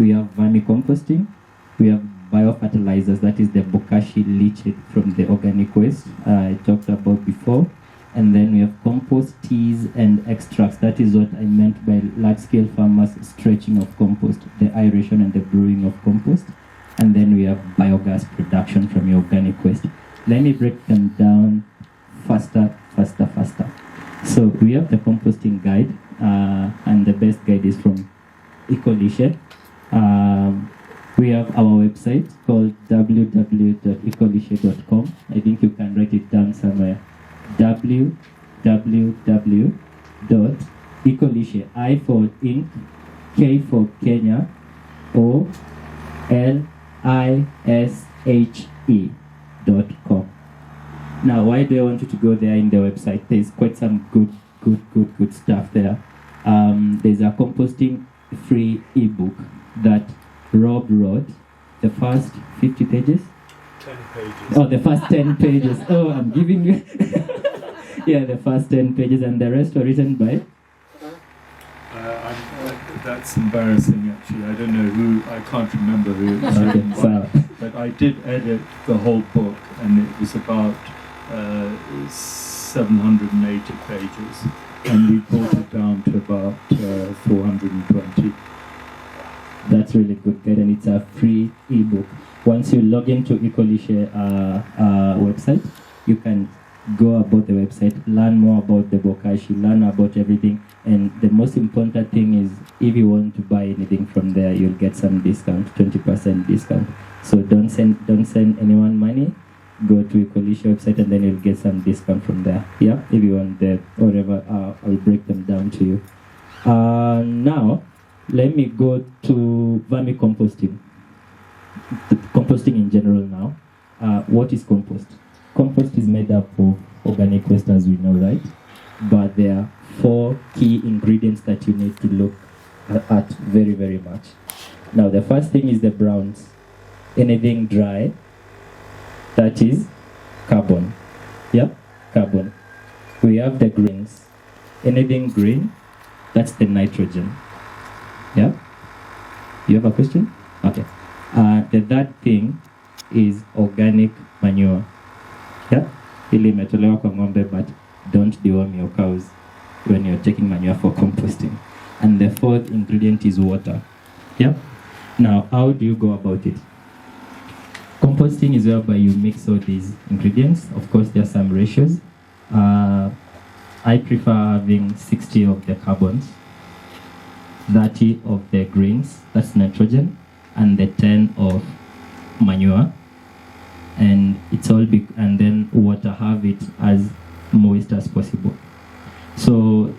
We have vermicomposting. We have biofertilizers, that is the bokashi leached from the organic waste I talked about before. And then we have compost, teas, and extracts. That is what I meant by large-scale farmers stretching of compost, the aeration and the brewing of compost. And then we have biogas production from your organic waste. Let me break them down faster. So we have the composting guide, and the best guide is from Ecolishe. We have our website called www.ecolishe.com. I think you can write it down somewhere. www.ecolishe, I for ink, K for Kenya, OLISHE.com. Now, why do I want you to go there in the website? There's quite some good stuff there. There's a composting free ebook that Rob wrote. The first 50 pages? 10 pages. Oh, the first 10 pages. Oh, I'm giving you... Yeah, the first 10 pages, and the rest were written by? That's embarrassing, actually. I don't know who, I can't remember who it was written by. But I did edit the whole book, and it was about 780 pages. And we brought it down to about 420. That's really good, guide, and it's a free ebook. Once you log into Ecolishe website, you can go about the website, learn more about the bokashi, learn about everything. And the most important thing is, if you want to buy anything from there, you'll get some discount, 20% discount. So don't send anyone money. Go to Ecolishe website, and then you'll get some discount from there. Yeah, if you want the whatever, I'll break them down to you. Now, let me go to vermicomposting. Composting in general now. What is compost? Compost is made up of organic waste, as we know, right? But there are 4 key ingredients that you need to look at very, very much. Now, the first thing is the browns. Anything dry, that is carbon. Yep, carbon. We have the greens. Anything green, that's the nitrogen. Yeah? You have a question? Okay. The third thing is organic manure. Yeah? Ili imetolewa kwa ng'ombe, but don't deworm your cows when you're taking manure for composting. And the fourth ingredient is water. Yeah? Now, how do you go about it? Composting is whereby you mix all these ingredients. Of course, there are some ratios. I prefer having 60 of the carbons, 30 of the greens, that's nitrogen, and the 10 of manure. And it's all and then water, have it as moist as possible. So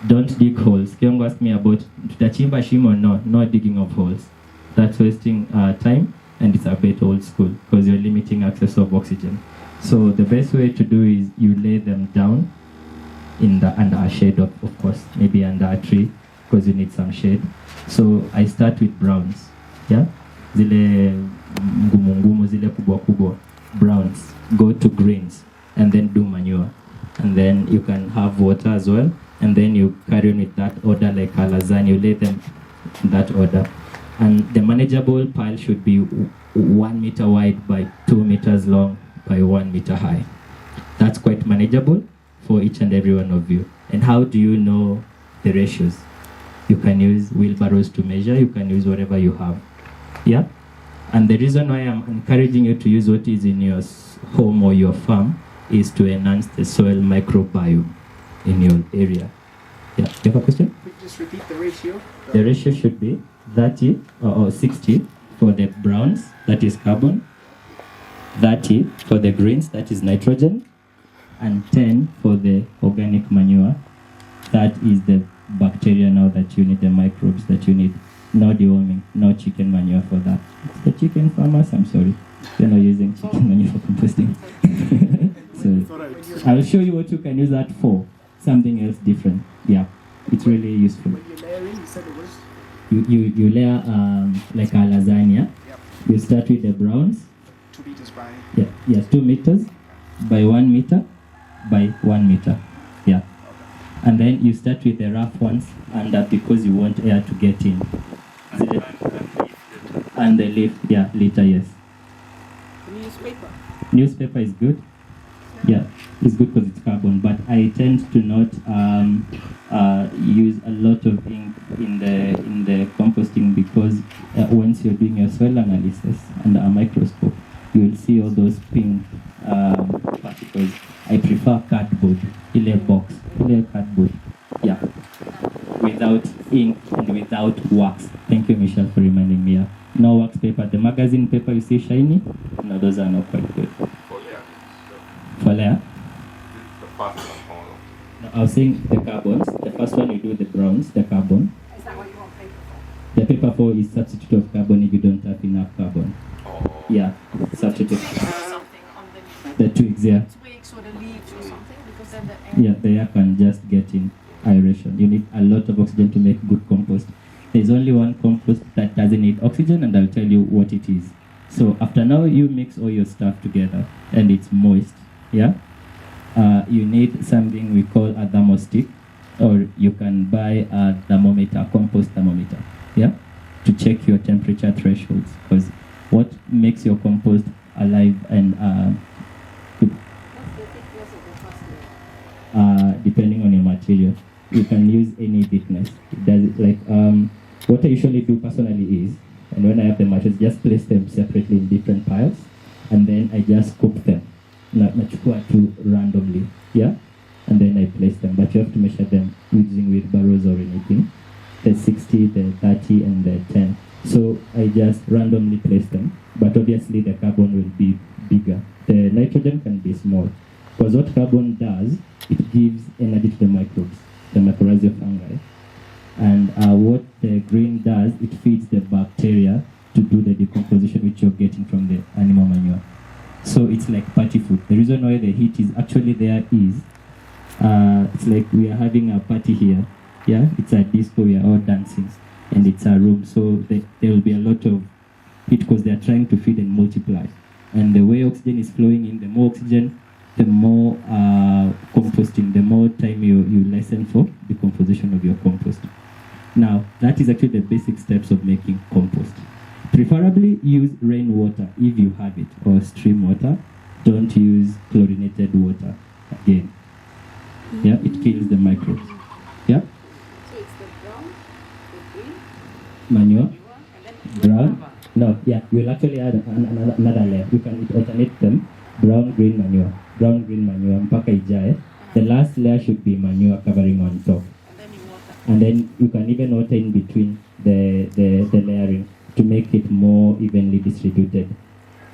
don't dig holes. Kiongo asked me about tutachimba shimo. No digging of holes. That's wasting time, and it's a bit old school because you're limiting access of oxygen. So the best way to do is you lay them down under a shade, of course, maybe under a tree, because you need some shade. So I start with browns. Yeah, zile ngumu, zile kubwa, browns. Go to greens, and then do manure, and then you can have water as well, and then you carry on with that order like a lasagna. You lay them in that order, and the manageable pile should be 1 meter wide by 2 meters long by 1 meter high. That's quite manageable for each and every one of you. And how do you know the ratios? You can use wheelbarrows to measure. You can use whatever you have. Yeah? And the reason why I'm encouraging you to use what is in your home or your farm is to enhance the soil microbiome in your area. Yeah, you have a question? Could you just repeat the ratio? The ratio should be 30 or 60 for the browns, that is carbon, 30 for the greens, that is nitrogen, and 10 for the organic manure. That is the bacteria now that you need, the microbes that you need. No deworming, no chicken manure for that. It's the chicken farmers, I'm sorry. They're not using chicken manure for composting. So I'll show you what you can use that for. Something else different. Yeah, it's really useful. When you're layering, you said it was? You layer like a lasagna. Yep. You start with the browns. 2 meters by? Yeah, yes, 2 meters by 1 meter by 1 meter. Yeah. And then you start with the rough ones, and because you want air to get in. Is it and the leaf, yeah, litter, yes. Newspaper. Newspaper is good. Yeah, it's good because it's carbon, but I tend to not use a lot of ink in the composting because once you're doing your soil analysis under a microscope, you will see all those pink particles. I prefer cardboard, ile box, ile cardboard. Yeah, without ink and without wax. Thank you, Michelle, for reminding me. Yeah. No wax paper. The magazine paper you see shiny, no, those are not quite good. Folea. No, I was saying the carbons. The first one you do the browns, the carbon. Is that what you want paper for? The paper 4 is substitute of carbon if you don't have enough carbon. Yeah, substitute. Something on The twigs, yeah. twigs or the leaves or something, because then the air. Yeah, the air can just get in aeration. You need a lot of oxygen to make good compost. There's only one compost that doesn't need oxygen, and I'll tell you what it is. So after now, you mix all your stuff together, and it's moist. Yeah. You need something we call a thermostick, or you can buy a thermometer, a compost thermometer. Yeah, to check your temperature thresholds, because what makes your compost alive and What's the thickness of the first layer? depending on your material, you can use any thickness. It does like what I usually do personally is, and when I have the materials, just place them separately in different piles, and then I just scoop them. Nachukua tu randomly, yeah, and then I place them. But you have to measure them using wheelbarrows or anything. The 60, the 30, and the 10. So I just randomly place them, but obviously the carbon will be bigger. The nitrogen can be small, because what carbon does, it gives energy to the microbes, the mycorrhizal fungi. And what the green does, it feeds the bacteria to do the decomposition which you're getting from the animal manure. So it's like party food. The reason why the heat is actually there is, it's like we are having a party here. Yeah, it's a disco, we are all dancing, and it's a room. So there will be a lot of heat because they are trying to feed and multiply. And the way oxygen is flowing in, the more oxygen, the more composting, the more time you lessen for the composition of your compost. Now, that is actually the basic steps of making compost. Preferably use rainwater if you have it, or stream water. Don't use chlorinated water again. Yeah, it kills the microbes. Yeah? So it's the brown, the green, Manure, and then brown. No, yeah, we'll actually add another layer. You can alternate them. Brown, green manure, mpaka ijae. The last layer should be manure covering on top. and then you water. And then you can even water in between the layering to make it more evenly distributed.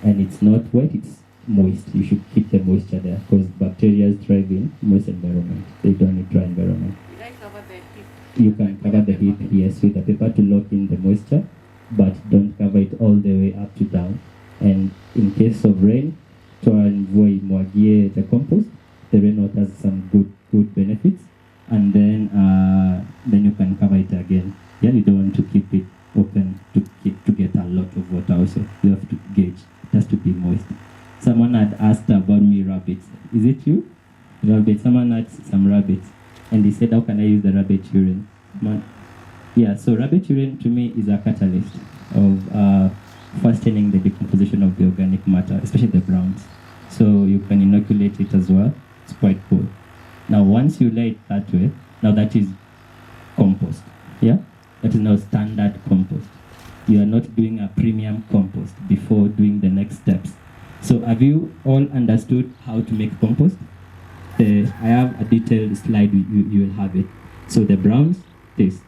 And it's not wet, it's moist. You should keep the moisture there because bacteria thrive in moist environment. They don't need dry environment. Did I cover the heap? You can cover the heap, yes, with the paper to lock in the moisture, but don't cover it all the way up to down. And in case of rain, try and avoid mwagie the compost. The rainwater has some good benefits, and then you can cover it again. Yeah, you don't want to keep it open to get a lot of water. Also, you have to gauge. It has to be moist. Someone had asked about me rabbits. Is it you? Rabbits. Someone had some rabbits, and he said, "How can I use the rabbit urine?" Yeah. So rabbit urine to me is a catalyst of fastening the decomposition of the organic matter, especially the browns. So you can inoculate it as well. It's quite cool. Now, once you lay it that way, now that is compost. Yeah? That is now standard compost. You are not doing a premium compost before doing the next steps. So have you all understood how to make compost? I have a detailed slide, you will have it. So the browns, this,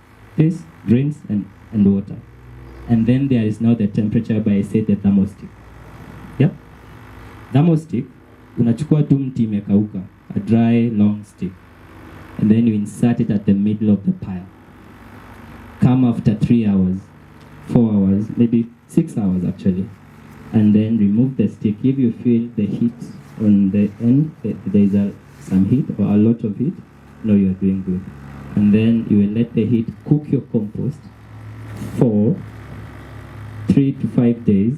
grains, and water. And then there is now the temperature by, say, the thermostick. Yep. Thermostick, unachukua tu mti imekauka, a dry, long stick. And then you insert it at the middle of the pile. Come after 3 hours, 4 hours, maybe 6 hours actually. And then remove the stick. If you feel the heat on the end, there is some heat or a lot of heat, no, you're doing good. And then you will let the heat cook your compost for 3 to 5 days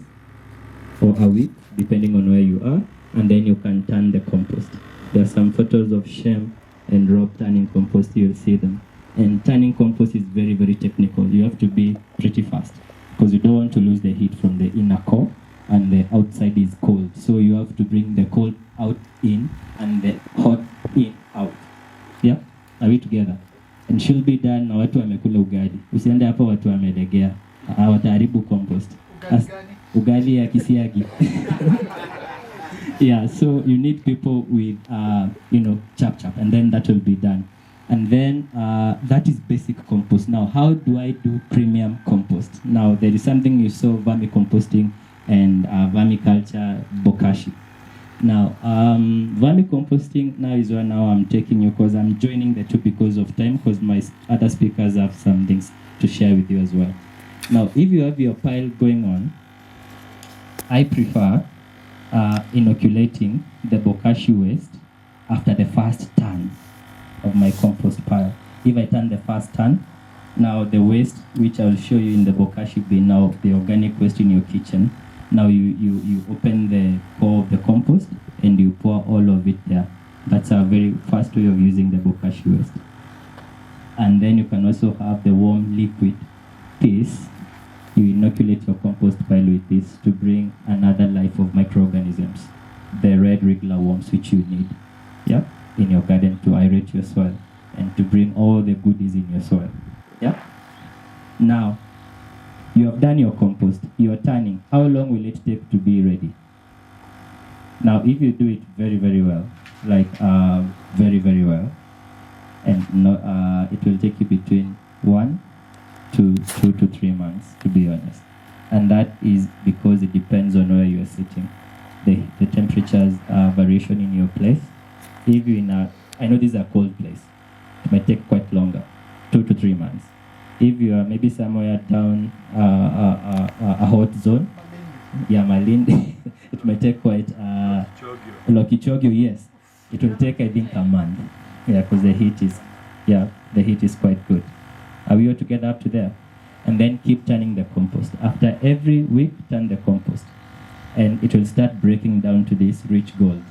or a week, depending on where you are, and then you can turn the compost. There are some photos of Shem and Rob turning compost, you'll see them. And turning compost is very, very technical. You have to be pretty fast because you don't want to lose the heat from the inner core, and the outside is cold. So you have to bring the cold out in and the hot in out. Yeah? Are we together? And she'll be done na watu wamekula ugali. Usiende hapo watu wamelegea. Wataharibu compost. Ugali ya kisiagi. Yeah, so you need people with, chap, and then that will be done. And then that is basic compost. Now, how do I do premium compost? Now, there is something you saw, vermicomposting and vermiculture, bokashi. Now, vermicomposting now is where now I'm taking you, because I'm joining the two because of time, because my other speakers have some things to share with you as well. Now, if you have your pile going on, I prefer inoculating the bokashi waste after the first turn of my compost pile. If I turn the first turn, now the waste, which I'll show you in the bokashi bin, now the organic waste in your kitchen, now you open the core of the compost and you pour all of it there. That's a very fast way of using the bokashi waste. And then you can also have the warm liquid piece. You inoculate your compost pile with this to bring another life of microorganisms, the red regular worms which you need, yeah, in your garden to aerate your soil and to bring all the goodies in your soil. Yeah. Now, you have done your compost, you're turning. How long will it take to be ready? Now, if you do it very, very well, like very, very well, and it will take you between 1 to 2 to 3 months, to be honest. And that is because it depends on where you are sitting. The temperatures variation in your place. If you're in I know this is a cold place, it might take quite longer, 2 to 3 months. If you are maybe somewhere down a hot zone, yeah, Malindi, it might take quite, Lokichogyo, yes. It will take, I think, a month. Yeah, because the heat is quite good. Are we all together up to there? And then keep turning the compost. After every week, turn the compost. And it will start breaking down to this rich gold.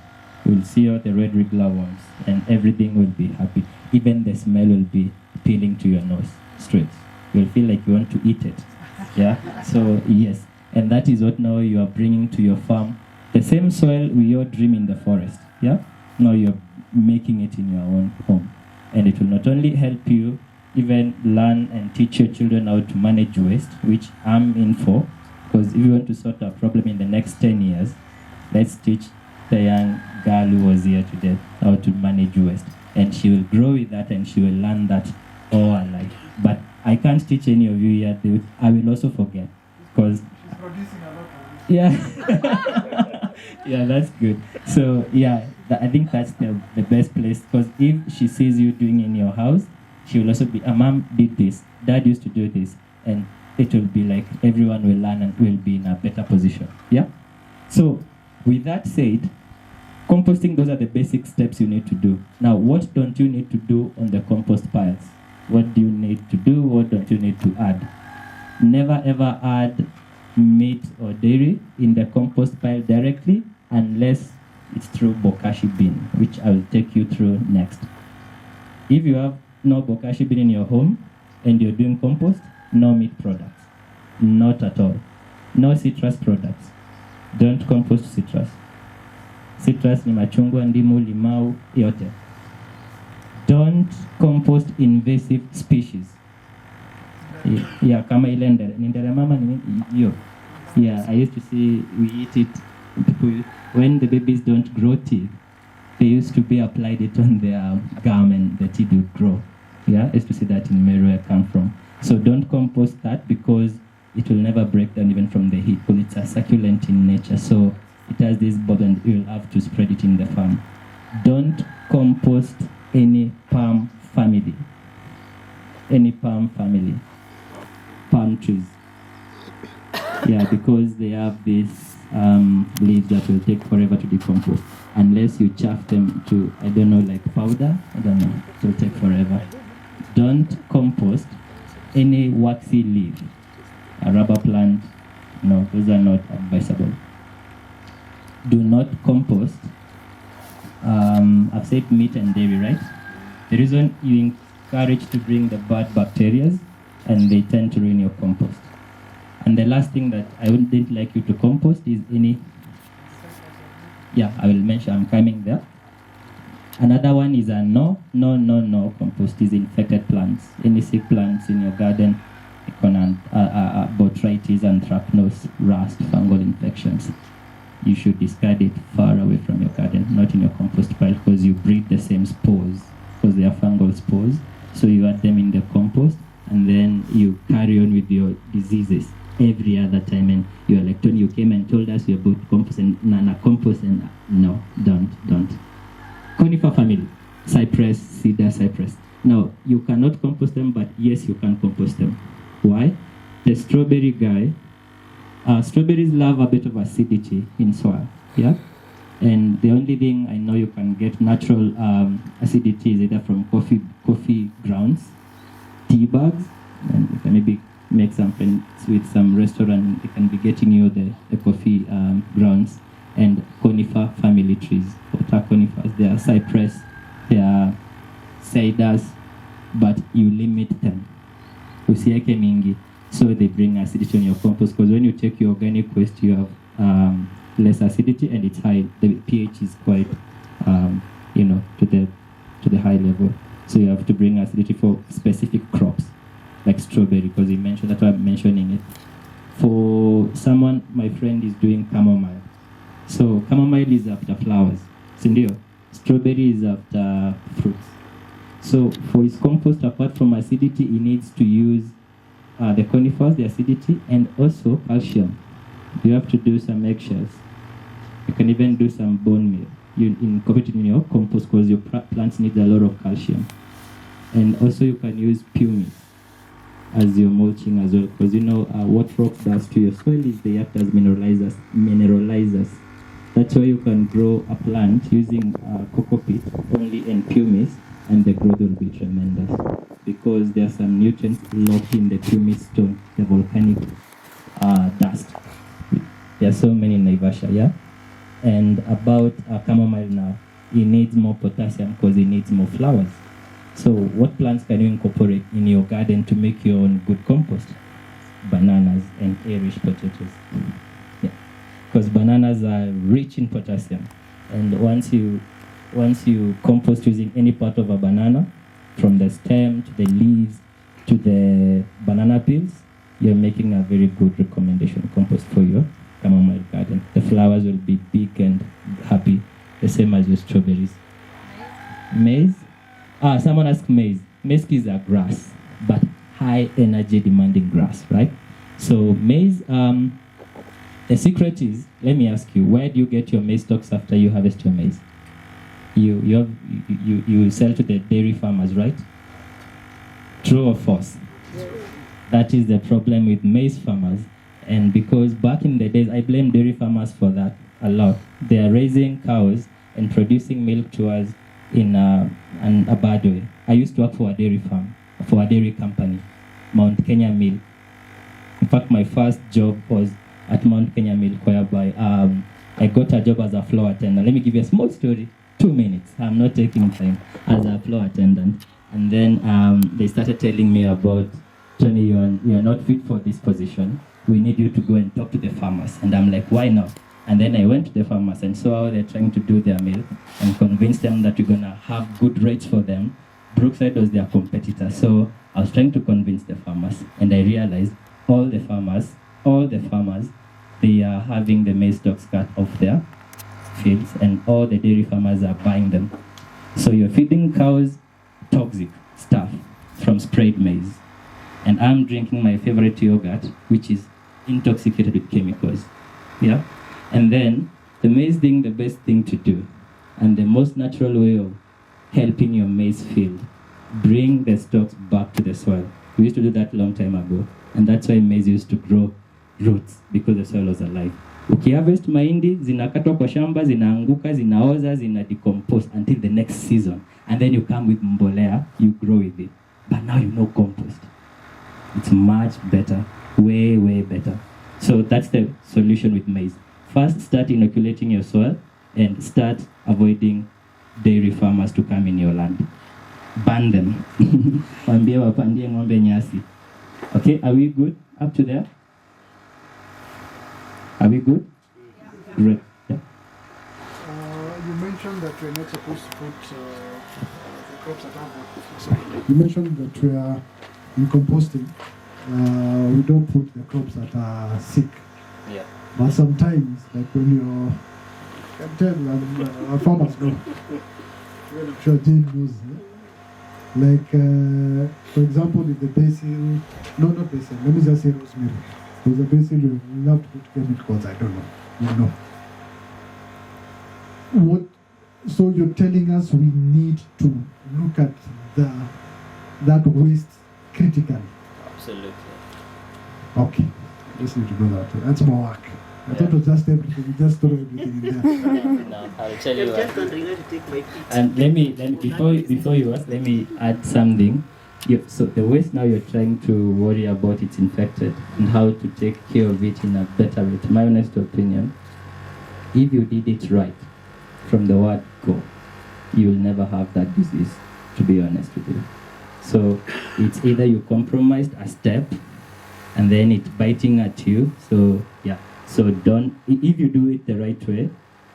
You will see all the red regular worms, and everything will be happy. Even the smell will be peeling to your nose straight. You'll feel like you want to eat it. Yeah? So, yes. And that is what now you are bringing to your farm. The same soil we all dream in the forest. Yeah? Now you're making it in your own home. And it will not only help you even learn and teach your children how to manage waste, which I'm in for, because if you want to sort a problem in the next 10 years, let's teach the young girl who was here today how to manage waste. And she will grow with that and she will learn that all her life. But I can't teach any of you here. I will also forget, because She's producing a lot of yeah. Yeah, that's good. So yeah, I think that's the best place, because if she sees you doing in your house, she will also be, mom did this, dad used to do this, and it will be like everyone will learn and will be in a better position. Yeah? So with that said, composting, those are the basic steps you need to do. Now, what don't you need to do on the compost piles? What do you need to do? What don't you need to add? Never ever add meat or dairy in the compost pile directly unless it's through bokashi bin, which I will take you through next. If you have no bokashi bin in your home and you're doing compost, no meat products. Not at all. No citrus products. Don't compost citrus. Citrus ni machungwa, ndimu, limau, yote. Don't compost invasive species. Yeah, kama ile ndere mama ni hiyo. Yeah, I used to see we eat it. People, when the babies don't grow teeth, they used to be applied it on their gum and the teeth would grow. Yeah, I used to see that in Meru where I come from. So don't compost that, because it will never break down even from the heat, because it's a succulent in nature. So it has this bulb and you'll have to spread it in the farm. Don't compost any palm family. Any palm family. Palm trees. Yeah, because they have these leaves that will take forever to decompose. Unless you chaff them to, I don't know, like powder, I don't know, it will take forever. Don't compost any waxy leaf. A rubber plant, no, those are not advisable. Do not compost, I've said meat and dairy, right? The reason you discouraged to bring the bad bacteria, and they tend to ruin your compost. And the last thing that I wouldn't like you to compost is any... Yeah, I will mention, I'm coming there. Another one is a no compost is infected plants. Any sick plants in your garden, botrytis, anthracnose, rust, fungal infections. You should discard it far away from your garden, not in your compost pile, because you breed the same spores, because they are fungal spores. So you add them in the compost, and then you carry on with your diseases every other time. And you're like, Tony, you came and told us you about compost and nana compost, and no, don't. Conifer family, cypress, cedar, cypress. Now, you cannot compost them, but yes, you can compost them. Why? The strawberry guy, strawberries love a bit of acidity in soil, yeah? And the only thing I know you can get natural acidity is either from coffee grounds, tea bags, and you can maybe make something with some restaurant, they can be getting you the coffee grounds, and conifer family trees. What are conifers? They are cypress, they are cedars, but you limit them. Usiweke mingi, so they bring acidity on your compost, because when you take your organic waste, you have less acidity and it's high. The pH is quite, to the high level. So you have to bring acidity for specific crops, like strawberry, because you mentioned, that's why I'm mentioning it. For someone, my friend is doing chamomile. So chamomile is after flowers, sindio. Strawberry is after fruits. So for his compost, apart from acidity, he needs to use the conifers, the acidity, and also calcium. You have to do some eggshells. You can even do some bone meal. You incorporate it in your compost, because your plants need a lot of calcium. And also you can use pumice as your mulching as well, because what rock does to your soil is they act as mineralizers. That's why you can grow a plant using cocoa peat only and pumice, and the growth will be tremendous, because there are some nutrients locked in the pumice stone, the volcanic dust. There are so many in Naivasha, yeah? And about chamomile now, it needs more potassium because it needs more flowers. So what plants can you incorporate in your garden to make your own good compost? Bananas and Irish potatoes. Yeah. Because bananas are rich in potassium. And once you compost using any part of a banana, from the stem to the leaves to the banana peels, you're making a very good recommendation compost for your chamomile garden. The flowers will be big and happy, the same as your strawberries. Maize? Someone asked maize. Maize is a grass, but high energy demanding grass, right? So maize, the secret is, let me ask you, where do you get your maize stalks after you harvest your maize? You sell to the dairy farmers, right? True or false? That is the problem with maize farmers. And because back in the days, I blame dairy farmers for that a lot. They are raising cows and producing milk to us in a bad way. I used to work for a dairy farm, for a dairy company, Mount Kenya Milk. In fact, my first job was at Mount Kenya Milk, whereby I got a job as a floor attendant. Let me give you a small story, 2 minutes. I'm not taking time, as a floor attendant. And then they started telling me about, Tony, you are not fit for this position. We need you to go and talk to the farmers. And I'm like, why not? And then I went to the farmers and saw how they're trying to do their milk and convinced them that we're gonna have good rates for them. Brookside was their competitor. So I was trying to convince the farmers, and I realized all the farmers, they are having the maize stalks cut off their fields, and all the dairy farmers are buying them. So you're feeding cows toxic stuff from sprayed maize. And I'm drinking my favorite yogurt, which is intoxicated with chemicals. Yeah? And then the maize thing, the best thing to do, and the most natural way of helping your maize field, bring the stalks back to the soil. We used to do that a long time ago, and that's why maize used to grow roots, because the soil was alive. Ukiharvest mahindi, zinakatwa kwa shamba, zinaanguka, zinaoza, decompose until the next season. And then you come with mbolea, you grow with it. But now you know compost. It's much better, way, way better. So that's the solution with maize. First, start inoculating your soil and start avoiding dairy farmers to come in your land. ban them. Waambie wapandie ng'ombe nyasi. Okay, are we good up to there? Are we good? Yeah. Great. Yeah. You mentioned that we're not supposed to put the crops that have water. Sorry. You mentioned that we are in composting. We don't put the crops that are sick. Yeah. But sometimes, like when you can tell, and our farmers know. I'm sure Jane knows. Like, for example, in the basil, no, not basil, let me just say rosemary. There's a basil, you love to put chemicals, I don't know. You know. What? So you're telling us we need to look at that waste critically? Absolutely. Okay. Just need to go that way. That's more work. I thought it was just everything. You just throw everything in there. No, I'll tell you. Just continue to take my picture. And let me before you ask, let me add something. So the waste now you're trying to worry about, it's infected and how to take care of it in a better way. To my honest opinion, if you did it right from the word go, you will never have that disease. To be honest with you, so it's either you compromised a step, and then it's biting at you. So yeah. So don't. If you do it the right way,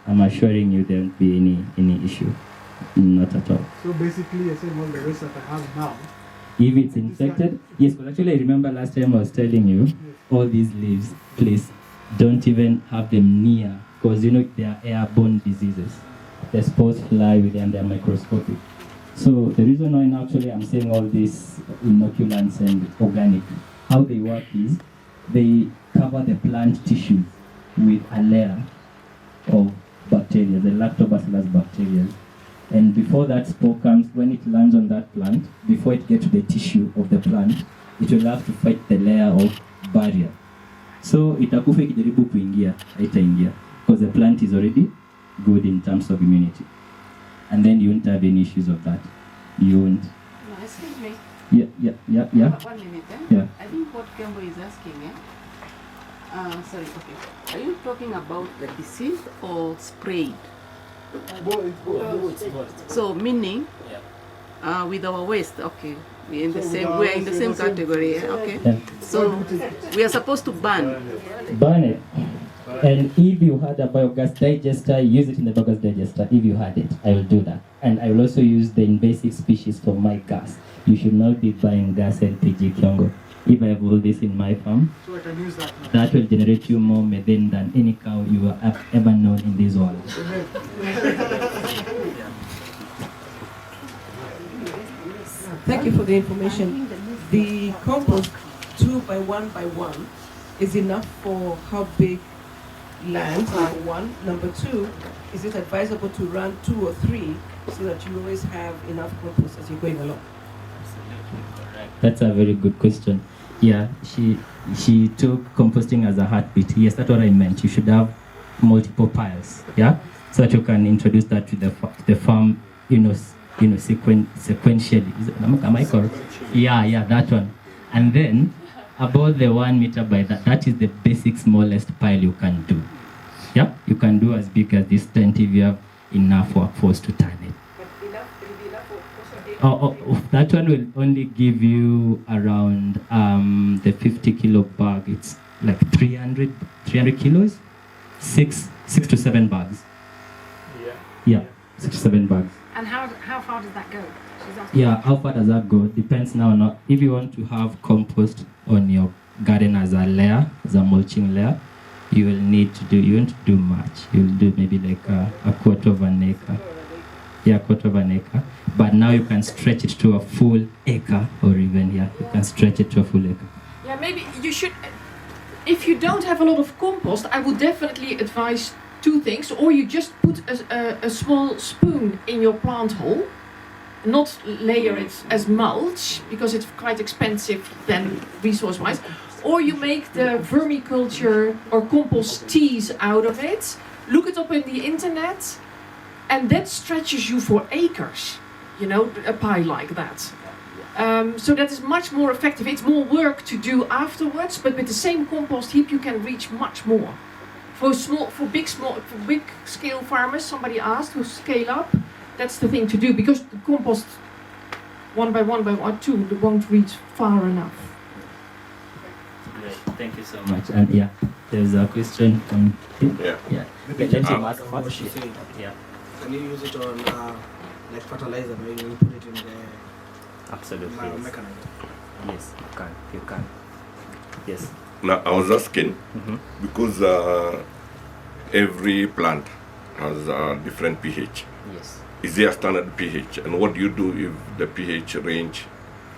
I'm assuring you there won't be any issue. Not at all. So basically, you're saying all the waste that I have now. If it's infected, yes, but actually I remember last time I was telling you, all these leaves, please don't even have them near, because you know they are airborne diseases. The spores fly with them, they're microscopic. So the reason why actually I'm saying all these inoculants and organic, how they work is, they cover the plant tissues with a layer of bacteria, the lactobacillus bacteria. And before that spore comes, when it lands on that plant, before it gets to the tissue of the plant, it will have to fight the layer of barrier. So itakufa ikijaribu kuingia, haitaingia, because the plant is already good in terms of immunity. And then you won't have any issues of that. You won't. No, excuse me. Yeah. 1 minute, eh? Yeah. I think what Kembo is asking, sorry, okay. Are you talking about the disease or sprayed? So meaning, with our waste, okay, we are in the same category, okay. Yeah. So we are supposed to burn. Burn it. And if you had a biogas digester, use it in the biogas digester. If you had it, I will do that. And I will also use the invasive species for my gas. You should not be buying gas LPG Kyongo. If I have all this in my farm, So I can use that now. that will generate you more methane than any cow you have ever known in this world. Thank you for the information. The compost 2 by 1 by 1 is enough for how big land, number one. Number two, is it advisable to run 2 or 3 so that you always have enough compost as you're going along? That's a very good question. Yeah, she took composting as a heartbeat. Yes, that's what I meant. You should have multiple piles. Yeah, so that you can introduce that to the farm. Sequentially. Am I correct? Yeah, that one. And then about the 1 meter by that is the basic smallest pile you can do. Yeah, you can do as big as this tent if you have enough workforce to turn it. That one will only give you around the 50 kilo bag. It's like 300 kilos, 6 to 7 bags. Yeah, 6 to 7 bags. And how far does that go? Yeah, how far does that go? Depends now on if you want to have compost on your garden as a layer, as a mulching layer, you won't do much. You'll do maybe like a quarter of an acre. Yeah, quarter of an acre. But now you can stretch it to a full acre, or even you can stretch it to a full acre. Yeah, maybe you should. If you don't have a lot of compost, I would definitely advise 2 things. Or you just put a small spoon in your plant hole, not layer it as mulch because it's quite expensive then resource-wise. Or you make the vermiculture or compost teas out of it. Look it up in the internet, and that stretches you for acres. A pile like that. So that is much more effective. It's more work to do afterwards, but with the same compost heap you can reach much more. For big scale farmers, somebody asked, who scale up, that's the thing to do, because the compost 1 by 1 by 1, 2, it won't reach far enough. Great, thank you so much. And yeah, there's a question from him. Yeah. Let him ask first. Yeah, Can you use it on like fertilizer when you put it in the absolutely. Yes. mechanized? Yes, you can. You can. Yes. Now I was asking Mm-hmm. because every plant has a different pH. Yes. Is there a standard pH? And what do you do if the pH range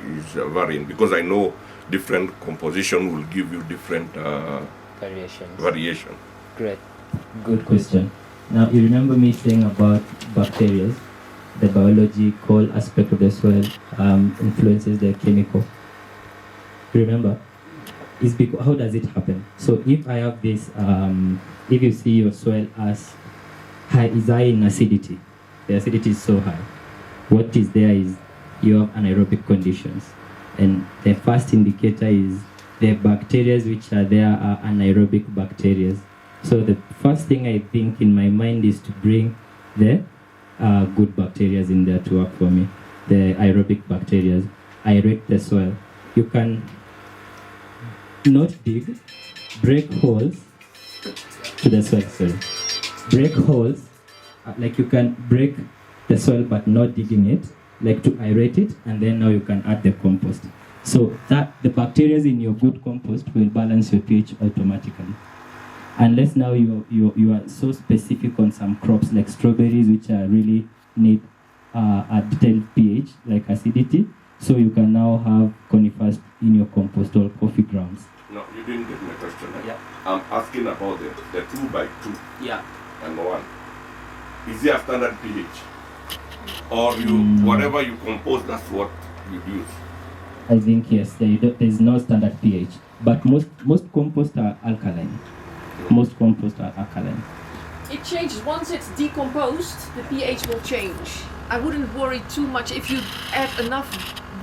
is varying? Because I know different composition will give you different Variations. variation. Great. Good question. Now, you remember me saying about bacteria, the biological aspect of the soil influences the chemical. Remember? It's because, how does it happen? So if I have this, if you see your soil as is high in acidity, the acidity is so high. What is there is you have anaerobic conditions. And the first indicator is the bacteria which are there are anaerobic bacteria. So the first thing I think in my mind is to bring the good bacteria in there to work for me. The aerobic bacteria. Aerate the soil. You can not dig, break holes to the soil. Sorry. Break holes, like you can break the soil but not digging it, like to aerate it, and then now you can add the compost. So that the bacteria in your good compost will balance your pH automatically. Unless now you are so specific on some crops like strawberries, which are really need a detailed pH, like acidity. So you can now have conifers in your compost or coffee grounds. No, you didn't get my question. Yeah. I'm asking about the 2 by 2. Yeah. Number 1. Is there a standard pH? Or you whatever you compose, that's what you use? I think yes. There's no standard pH, but most compost are alkaline. Most compost are alkaline. It changes. Once it's decomposed, the pH will change. I wouldn't worry too much if you add enough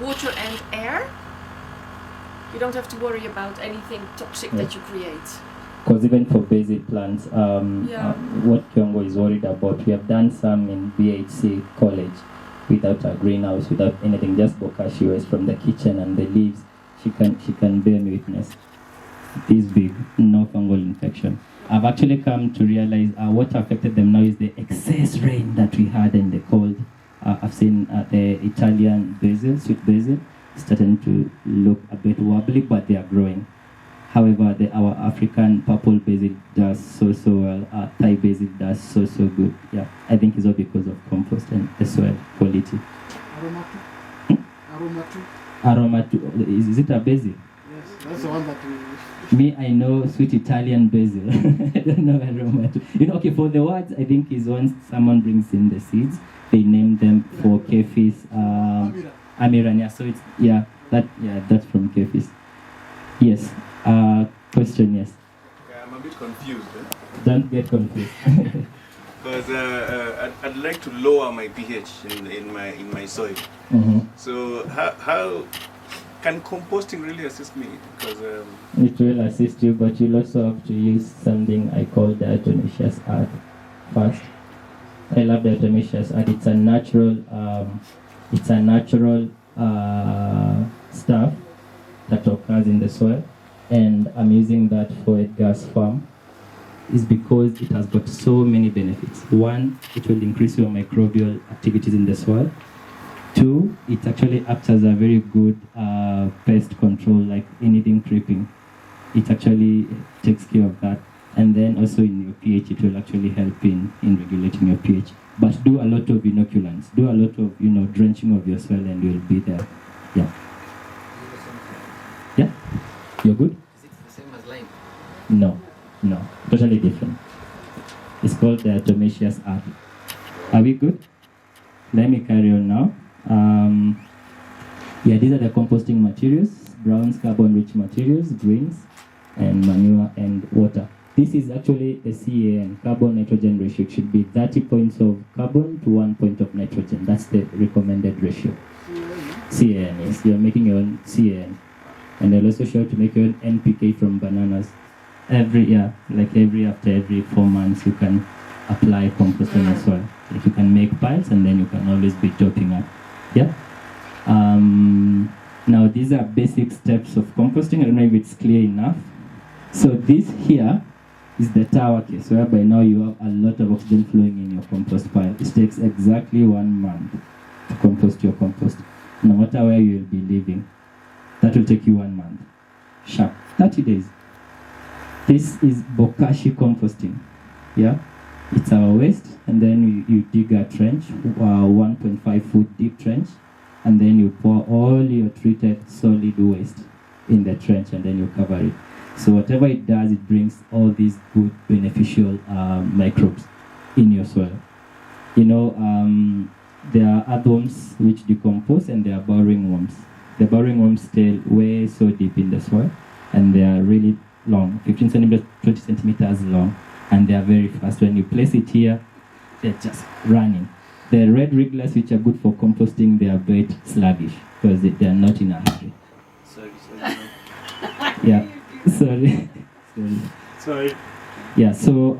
water and air. You don't have to worry about anything toxic that you create. Because even for basic plants, what Kyongo is worried about, we have done some in BHC college without a greenhouse, without anything, just bokashi waste from the kitchen and the leaves. She can bear me witness. This big, no fungal infection. I've actually come to realize what affected them now is the excess rain that we had and the cold. I've seen the Italian basil, sweet basil, starting to look a bit wobbly, but they are growing. However, our African purple basil does so well. Thai basil does so good. Yeah, I think it's all because of compost and the soil quality. Aroma is it a basil? Yes, that's the one that we... Me, I know sweet Italian basil. I don't know aroma. Okay, for the words, I think is once someone brings in the seeds, they name them for kefis. Amiran, yeah. So it's that's from kefis. Yes. Question, yes. Okay, I'm a bit confused. Don't get confused. Because I'd like to lower my pH in my soil. Mm-hmm. So how can composting really assist me? Because it will assist you, but you'll also have to use something I call diatomaceous earth first. I love diatomaceous earth. It's a natural stuff that occurs in the soil, and I'm using that for a gas farm. Is because it has got so many benefits. One, it will increase your microbial activities in the soil. Two, it actually acts as a very good pest control, like anything creeping. It actually takes care of that. And then also in your pH, it will actually help in regulating your pH. But do a lot of inoculants. Do a lot of drenching of your soil, and you'll be there. Yeah. Yeah. You're good? Is it the same as lime? No, totally different. It's called the diatomaceous earth. Are we good? Let me carry on now. These are the composting materials: browns, carbon-rich materials, greens, and manure and water. This is actually the CAN, carbon-nitrogen ratio. It should be 30 points of carbon to 1 point of nitrogen. That's the recommended ratio. CAN, yes. You're making your own CAN. And they'll also show you to make your own NPK from bananas. After every 4 months, you can apply compost on the soil. Like you can make piles, and then you can always be topping up. Yeah? Now these are basic steps of composting. I don't know if it's clear enough. So this here is the tower case, whereby now you have a lot of oxygen flowing in your compost pile. It takes exactly 1 month to compost your compost. No matter where you will be living, that will take you 1 month. Sharp, 30 days. This is bokashi composting. Yeah, it's our waste, and then you dig a trench, 1.5 foot deep trench, and then you pour all your treated solid waste in the trench, and then you cover it. So whatever it does, it brings all these good beneficial microbes in your soil. You know, there are earthworms which decompose, and there are burrowing worms. The burrowing worms stay way so deep in the soil, and they are really long, 15 centimeters, 20 centimeters long, and they are very fast. When you place it here, they're just running. The red wrigglers, which are good for composting, they are a bit sluggish because they are not in a hurry. Sorry. Yeah, sorry. Sorry. Yeah, so,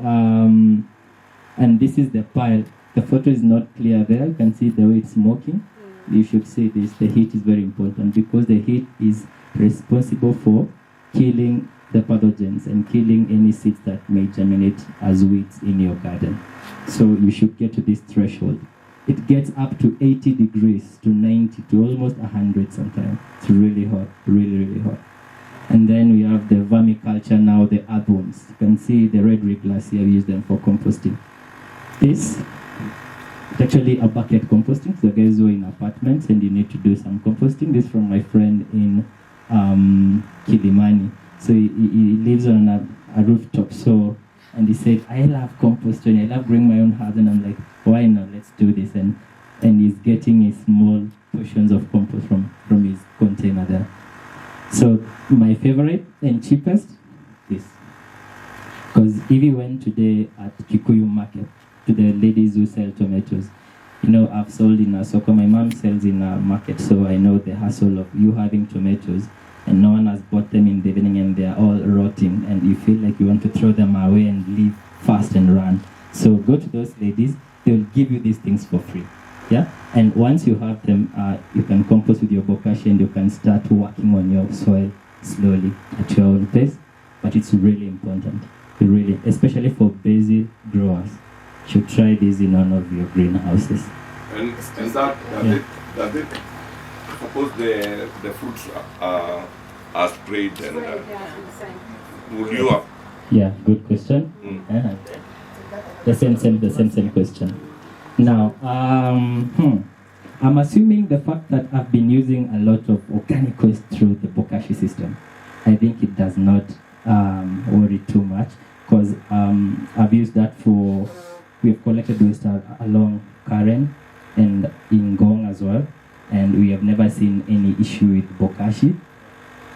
and this is the pile. The photo is not clear there. You can see the way it's smoking. You should see this. The heat is very important because the heat is responsible for killing the pathogens and killing any seeds that may germinate as weeds in your garden. So you should get to this threshold. It gets up to 80 degrees to 90 to almost 100 sometimes. It's really hot, really hot. And then we have the vermiculture now, the earthworms. You can see the red wrigglers here, we use them for composting. This is actually a bucket composting. So guys who are in apartments and you need to do some composting. This is from my friend in Kilimani. So he lives on a rooftop. So, and he said, I love composting. I love growing my own herbs. And I'm like, why not? Let's do this. And he's getting his small portions of compost from his container there. So my favorite and cheapest is, because if you went today at Kikuyu market to the ladies who sell tomatoes, you know, I've sold in a soko. My mom sells in a market, so I know the hassle of you having tomatoes and no one has bought them in the evening and they are all rotting and you feel like you want to throw them away and leave fast and run. So go to those ladies, they'll give you these things for free. Yeah, and once you have them, you can compost with your bokashi and you can start working on your soil slowly at your own pace. But it's really important, really, especially for basil growers. You should try this in one of your greenhouses. And that does it suppose the fruits are sprayed and would you have? Yeah, good question. The same question. Now, I'm assuming the fact that I've been using a lot of organic waste through the bokashi system, I think it does not worry too much, because I've used that for, we've collected waste along Karen and in Gong as well, and we have never seen any issue with bokashi.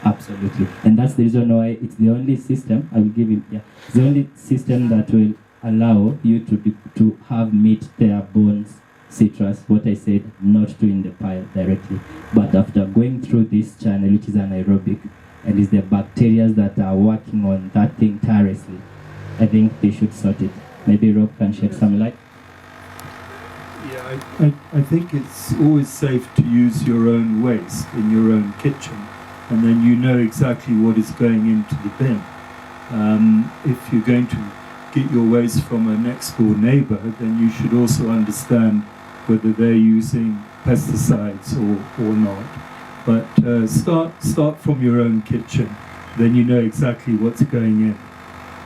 Absolutely. And that's the reason why it's the only system, I will give it, it's the only system that will allow you to have meat, their bones, citrus, what I said, not to in the pile directly. But after going through this channel, which is anaerobic, and it's the bacteria that are working on that thing tirelessly, I think they should sort it. Maybe Rob can shed some light. Yeah, I think it's always safe to use your own waste in your own kitchen, and then you know exactly what is going into the bin. If you're going to get your waste from a next door neighbor, then you should also understand whether they're using pesticides or not. But start from your own kitchen, then you know exactly what's going in.